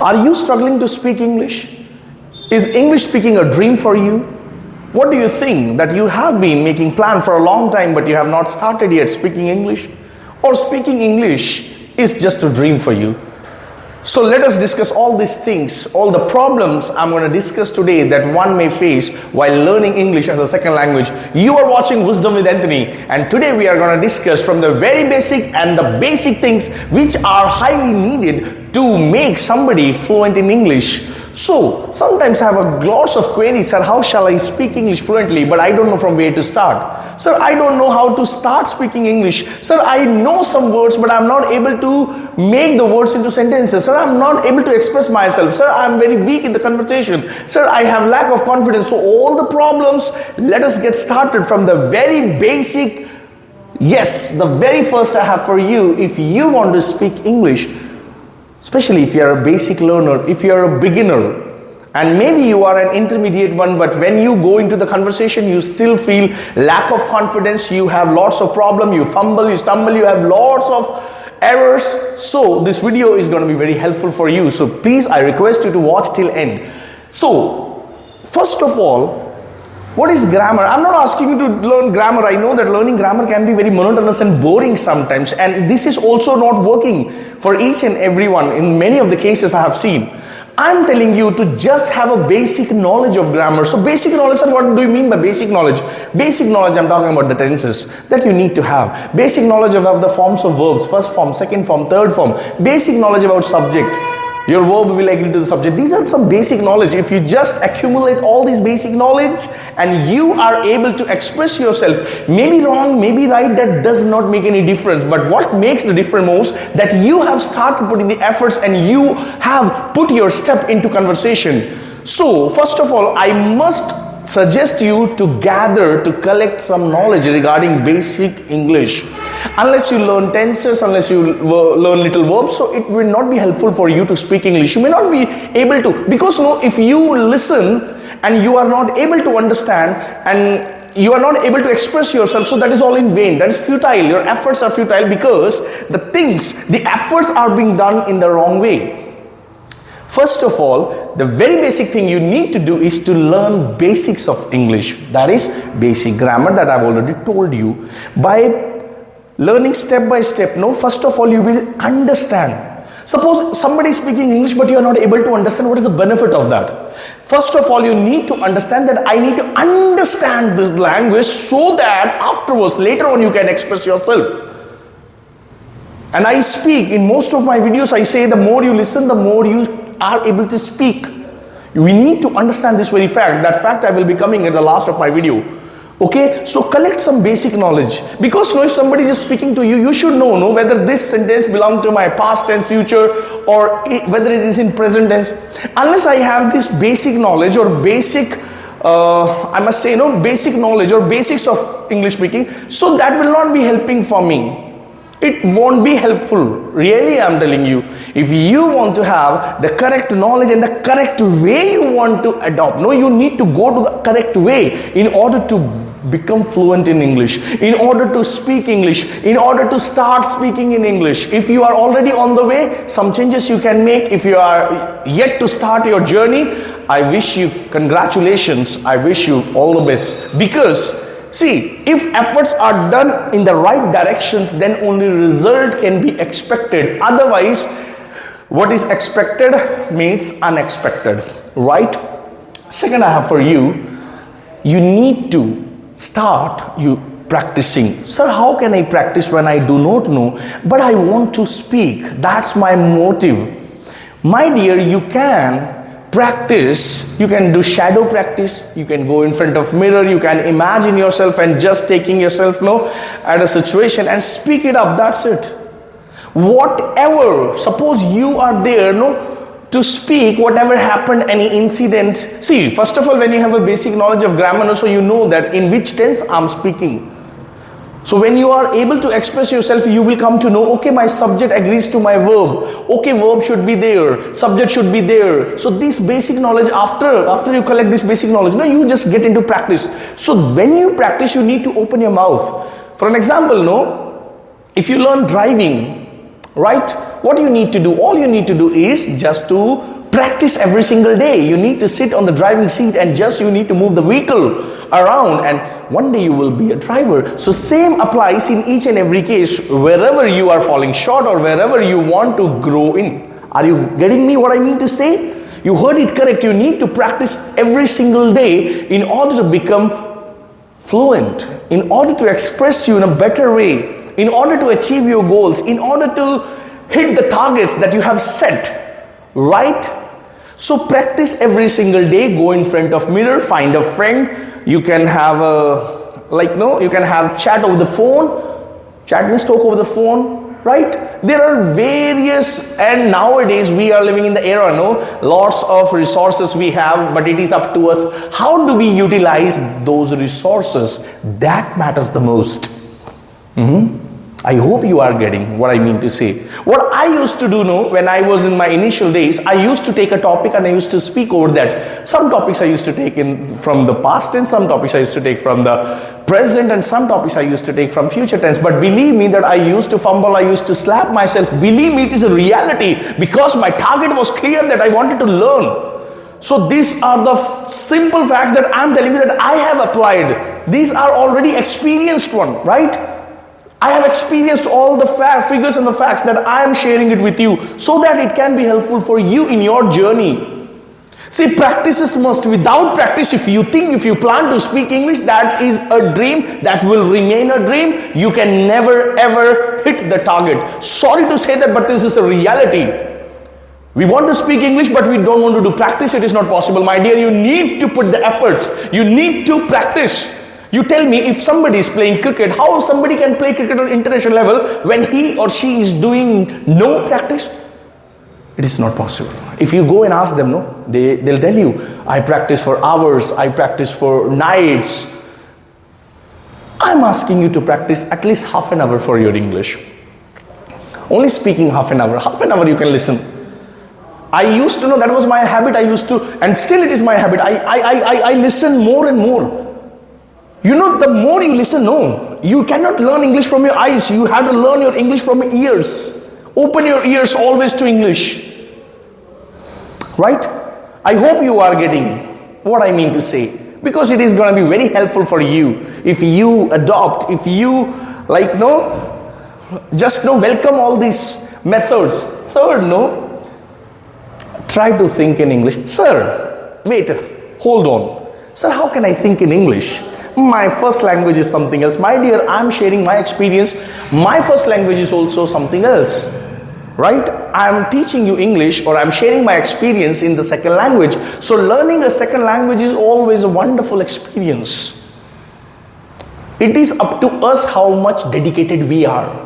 Are you struggling to speak English? Is English speaking a dream for you? What do you think that you have been making plan for a long time but you have not started yet speaking English? Or speaking English is just a dream for you? So let us discuss all these things, all the problems I'm going to discuss today that one may face while learning English as a second language. You are watching Wisdom with Anthony, and today we are going to discuss from the very basic and the basic things which are highly needed to make somebody fluent in English. So sometimes I have lots of queries, sir, how shall I speak English fluently, but I don't know from where to start. Sir, I don't know how to start speaking English. Sir, I know some words but I'm not able to make the words into sentences. Sir, I'm not able to express myself. Sir, I'm very weak in the conversation. Sir, I have lack of confidence. So all the problems, let us get started from the very basic. Yes, the very first I have for you, if you want to speak English, especially if you are a basic learner, if you are a beginner, and maybe you are an intermediate one, but when you go into the conversation, you still feel lack of confidence, you have lots of problem, you fumble, you stumble, you have lots of errors. So this video is going to be very helpful for you. So please, I request you to watch till end. So first of all, what is grammar? I'm not asking you to learn grammar. I know that learning grammar can be very monotonous and boring sometimes, and this is also not working for each and everyone. In many of the cases I have seen, I'm telling you to just have a basic knowledge of grammar. So basic knowledge, and what do you mean by basic knowledge? Basic knowledge, I'm talking about the tenses that you need to have. Basic knowledge about the forms of verbs, first form, second form, third form. Basic knowledge about subject. Your verb will agree to the subject. These are some basic knowledge. If you just accumulate all this basic knowledge and you are able to express yourself, maybe wrong, maybe right, that does not make any difference. But what makes the difference most, that you have started putting the efforts and you have put your step into conversation. So first of all, I must suggest you to gather, to collect some knowledge regarding basic English. Unless you learn tenses, unless you learn little verbs, so it will not be helpful for you to speak English. You may not be able to, because if you listen and you are not able to understand and you are not able to express yourself, so that is all in vain. That is futile. Your efforts are futile because the efforts are being done in the wrong way. First of all, the very basic thing you need to do is to learn basics of English. That is basic grammar that I've already told you. By learning step by step, first of all, you will understand. Suppose somebody is speaking English but you are not able to understand, what is the benefit of that? First of all, you need to understand that I need to understand this language so that afterwards, later on, you can express yourself. And I speak, in most of my videos, I say the more you listen, the more you are able to speak. We need to understand this very fact. That fact I will be coming at the last of my video. Okay, so collect some basic knowledge, because if somebody is speaking to you, you should know whether this sentence belongs to my past and future, or whether it is in present tense. Unless I have this basic knowledge or basic I must say basic knowledge or basics of English speaking, so that will not be helping for me. It won't be helpful. Really, I'm telling you, if you want to have the correct knowledge and the correct way you want to adopt, you need to go to the correct way in order to become fluent in English, in order to speak English, in order to start speaking in English. If you are already on the way, some changes you can make. If you are yet to start your journey, I wish you congratulations. I wish you all the best, because see, if efforts are done in the right directions, then only result can be expected. Otherwise, what is expected means unexpected, right? Second, I have for you, you need to start practicing. Sir, how can I practice when I do not know, but I want to speak? That's my motive. My dear, you can practice. You can do shadow practice. You can go in front of mirror. You can imagine yourself and just taking yourself at a situation and speak it up. That's it. Whatever, suppose you are there to speak, whatever happened, any incident. See, first of all, when you have a basic knowledge of grammar, so you know that in which tense I'm speaking. So when you are able to express yourself, you will come to know, okay, my subject agrees to my verb. Okay, verb should be there, subject should be there. So this basic knowledge, after you collect this basic knowledge, you just get into practice. So when you practice, you need to open your mouth. For an example, if you learn driving, right? What you need to do, all you need to do is just to Practice every single day. You need to sit on the driving seat and just you need to move the vehicle around, and one day you will be a driver. So same applies in each and every case, wherever you are falling short or wherever you want to grow in. Are you getting me what I mean to say? You heard it correct. You need to practice every single day in order to become fluent, in order to express you in a better way, in order to achieve your goals, in order to hit the targets that you have set, right? So practice every single day. Go in front of mirror, find a friend. You can have you can have chat over the phone, chat and talk over the phone, right? There are various, and nowadays we are living in the era, lots of resources we have, but it is up to us. How do we utilize those resources? That matters the most. I hope you are getting what I mean to say. What I used to do when I was in my initial days, I used to take a topic and I used to speak over that. Some topics I used to take in from the past tense, some topics I used to take from the present, and some topics I used to take from future tense. But believe me that I used to fumble, I used to slap myself. Believe me, it is a reality, because my target was clear that I wanted to learn. So these are the simple facts that I'm telling you that I have applied. These are already experienced one, right? I have experienced all the figures and the facts that I am sharing it with you so that it can be helpful for you in your journey. See, practice is must. Without practice, if you plan to speak English, that is a dream that will remain a dream. You can never ever hit the target. Sorry to say that, but this is a reality. We want to speak English, but we don't want to do practice. It is not possible, my dear. You need to put the efforts. You need to practice. You tell me, if somebody is playing cricket, how somebody can play cricket on international level when he or she is doing no practice? It is not possible. If you go and ask them, they'll tell you, I practice for hours, I practice for nights. I'm asking you to practice at least half an hour for your English. Only speaking half an hour you can listen. I used to that was my habit. I used to, and still it is my habit. I listen more and more. The more you listen, you cannot learn English from your eyes. You have to learn your English from your ears. Open your ears always to English. Right? I hope you are getting what I mean to say, because it is going to be very helpful for you if you adopt, if you welcome all these methods. Third, try to think in English. Sir, wait, hold on. Sir, how can I think in English? My first language is something else. My dear, I'm sharing my experience. My first language is also something else. Right? I'm teaching you English, or I'm sharing my experience in the second language. So learning a second language is always a wonderful experience. It is up to us how much dedicated we are.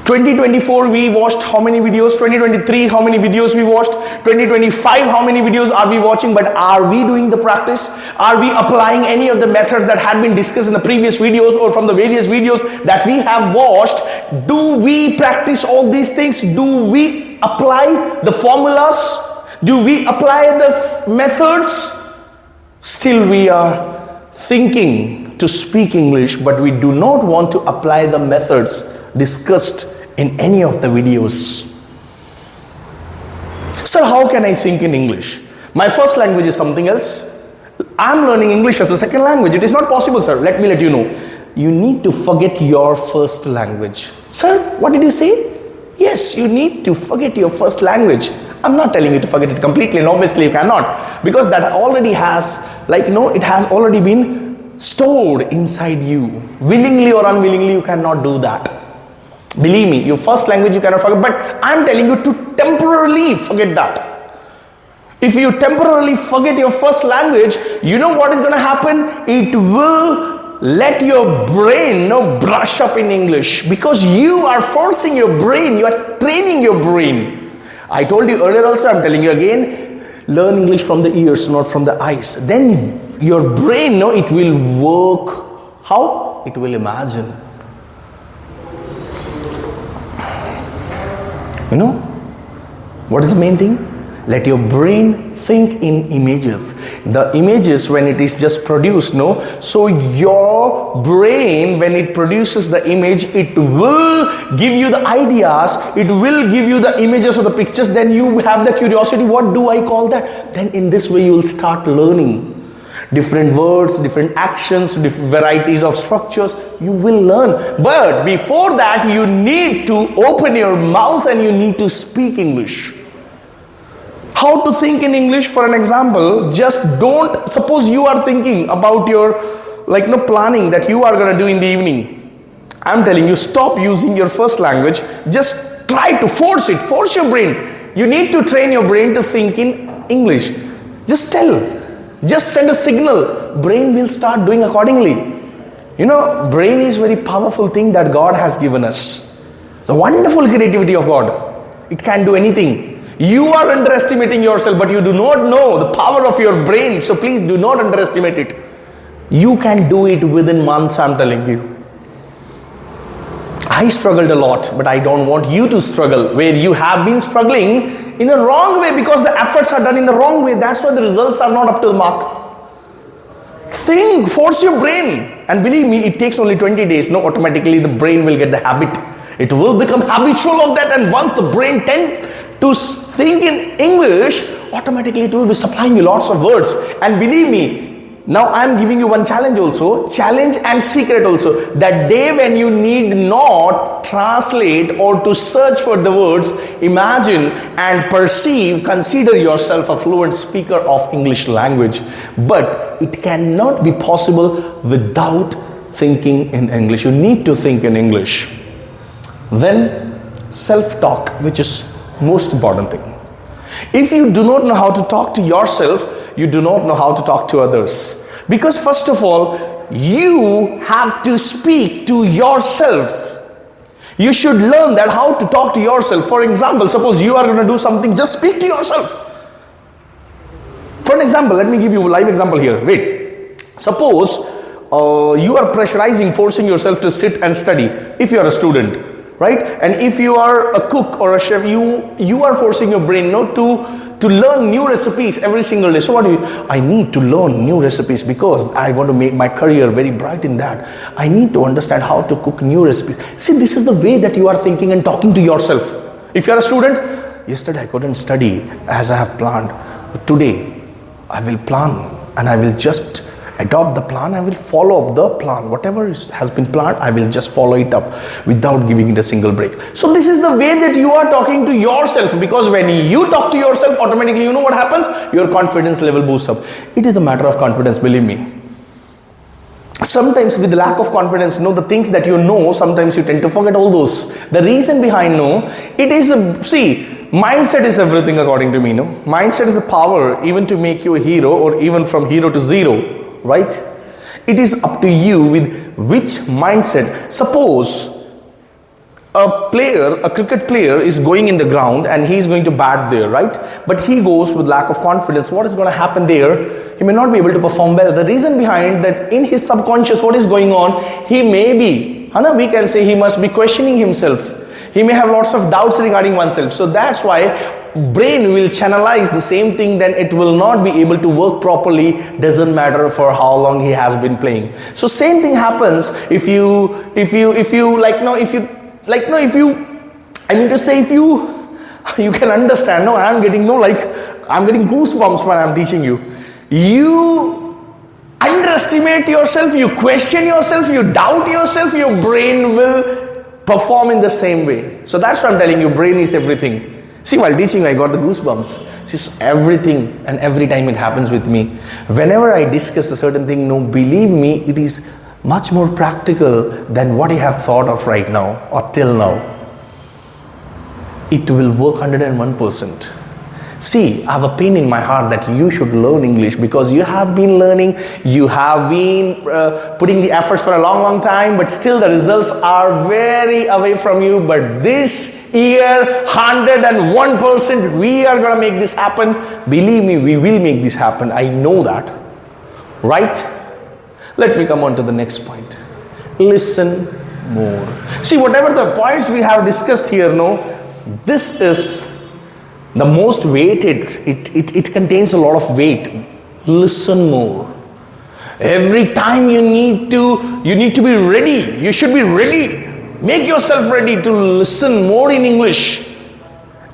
2024 we watched how many videos? 2023 how many videos we watched? 2025 how many videos are we watching? But are we doing the practice? Are we applying any of the methods that had been discussed in the previous videos or from the various videos that we have watched? Do we practice all these things? Do we apply the formulas? Do we apply the methods? Still we are thinking to speak English, but we do not want to apply the methods discussed in any of the videos. Sir, how can I think in English? My first language is something else. I'm learning English as a second language. It is not possible, sir. Let me let you know. You need to forget your first language. Sir, what did you say? Yes, you need to forget your first language. I'm not telling you to forget it completely, and obviously you cannot, because that already has, it has already been stored inside you. Willingly or unwillingly, you cannot do that. Believe me, your first language you cannot forget, but I'm telling you to temporarily forget that. If you temporarily forget your first language, you know what is going to happen? It will let your brain brush up in English, because you are forcing your brain, you are training your brain. I told you earlier also, I'm telling you again, learn English from the ears, not from the eyes. Then your brain, it will work. How? It will imagine. What is the main thing? Let your brain think in images. The images, when it is just produced, so your your brain, when it produces the image, it will give you the ideas, it will give you the images or the pictures. Then you have the curiosity, what do I call that? Then in this way you will start learning different words, different actions, different varieties of structures. You will learn. But before that, you need to open your mouth and you need to speak English. How to think in English? For an example, just don't, suppose you are thinking about your planning that you are going to do in the evening. I'm telling you, stop using your first language. Just try to force your brain. You need to train your brain to think in English. Just send a signal. Brain will start doing accordingly. Brain is very powerful thing that God has given us. The wonderful creativity of God. It can do anything. You are underestimating yourself, but you do not know the power of your brain. So please do not underestimate it. You can do it within months, I'm telling you. I struggled a lot, but I don't want you to struggle where you have been struggling in a wrong way because the efforts are done in the wrong way. That's why the results are not up to the mark. Think, force your brain. And believe me, it takes only 20 days. No, automatically the brain will get the habit. It will become habitual of that, and once the brain tends to think in English, automatically it will be supplying you lots of words. And believe me, now I am giving you one challenge also, challenge and secret also. That day when you need not translate or to search for the words, imagine and consider yourself a fluent speaker of English language. But it cannot be possible without thinking in English. You need to think in English. Then self-talk, which is most important thing. If you do not know how to talk to yourself, you do not know how to talk to others. Because first of all, you have to speak to yourself. You should learn that how to talk to yourself. For example, suppose you are going to do something, just speak to yourself. For an example, let me give you a live example here. Wait. Suppose you are pressurizing, forcing yourself to sit and study if you are a student. Right? And if you are a cook or a chef, you are forcing your brain to learn new recipes every single day. So what do you? I need to learn new recipes because I want to make my career very bright in that. I need to understand how to cook new recipes. See, this is the way that you are thinking and talking to yourself. If you are a student, yesterday I couldn't study as I have planned. But today I will plan and I will just adopt the plan. I will follow up the plan. Whatever has been planned, I will just follow it up without giving it a single break. So this is the way that you are talking to yourself, because when you talk to yourself, automatically you know what happens? Your confidence level boosts up. It is a matter of confidence, believe me. Sometimes with lack of confidence, the things that you know, sometimes you tend to forget all those. The reason behind it is, mindset is everything according to me. Mindset is the power even to make you a hero or even from hero to zero. Right? It is up to you with which mindset. Suppose a cricket player is going in the ground and he is going to bat there, right? But he goes with lack of confidence. What is going to happen there? He may not be able to perform well. The reason behind that, in his subconscious, what is going on? He may be, we can say he must be questioning himself. He may have lots of doubts regarding oneself. So that's why brain will channelize the same thing, then it will not be able to work properly. Doesn't matter for how long he has been playing. So same thing happens if you can understand. I'm getting goosebumps when I'm teaching you. You underestimate yourself, you question yourself, you doubt yourself, your brain will perform in the same way. So that's why I'm telling you, brain is everything. See, while teaching, I got the goosebumps. It's everything, and every time it happens with me. Whenever I discuss a certain thing, believe me, it is much more practical than what I have thought of right now or till now. It will work 101%. See, I have a pain in my heart that you should learn English, because you have been learning, you have been putting the efforts for a long time, but still the results are very away from you. But this year, 101%, we are going to make this happen. Believe me, we will make this happen. I know that. Right? Let me come on to the next point. Listen more. See, whatever the points we have discussed here, this is the most weighted. It contains a lot of weight. Listen more. Every time you need to be ready. You should be ready. Make yourself ready to listen more in English.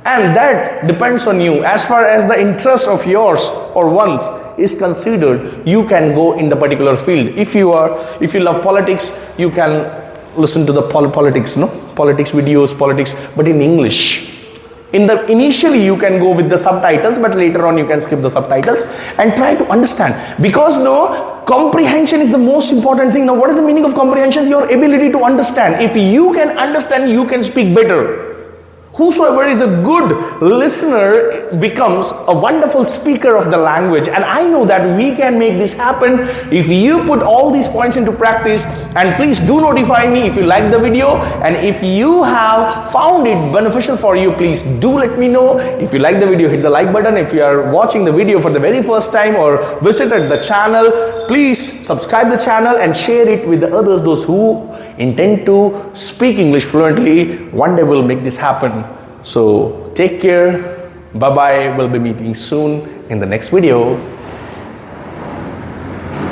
And that depends on you. As far as the interest of yours or one's is considered, you can go in the particular field. If you love politics, you can listen to the politics videos, but in English. Initially you can go with the subtitles, but later on you can skip the subtitles and try to understand. Because comprehension is the most important thing. Now, what is the meaning of comprehension? Your ability to understand. If you can understand, you can speak better. Whosoever is a good listener becomes a wonderful speaker of the language. And I know that we can make this happen if you put all these points into practice. And please do notify me if you like the video. And if you have found it beneficial for you, please do let me know. If you like the video, hit the like button. If you are watching the video for the very first time or visited the channel, please subscribe the channel and share it with the others, those who intend to speak English fluently. One day we'll make this happen. So take care. Bye bye. We'll be meeting soon in the next video.